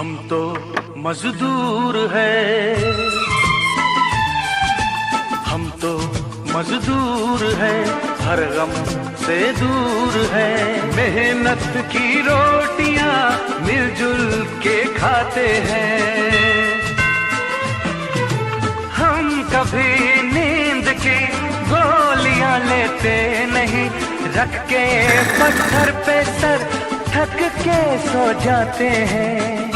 हम तो मजदूर हैं, हम तो मजदूर हैं, हर गम से दूर हैं। मेहनत की रोटियां मिलजुल के खाते हैं। हम कभी नींद की गोलियां लेते नहीं, रख के पत्थर पे सर थक के सो जाते हैं।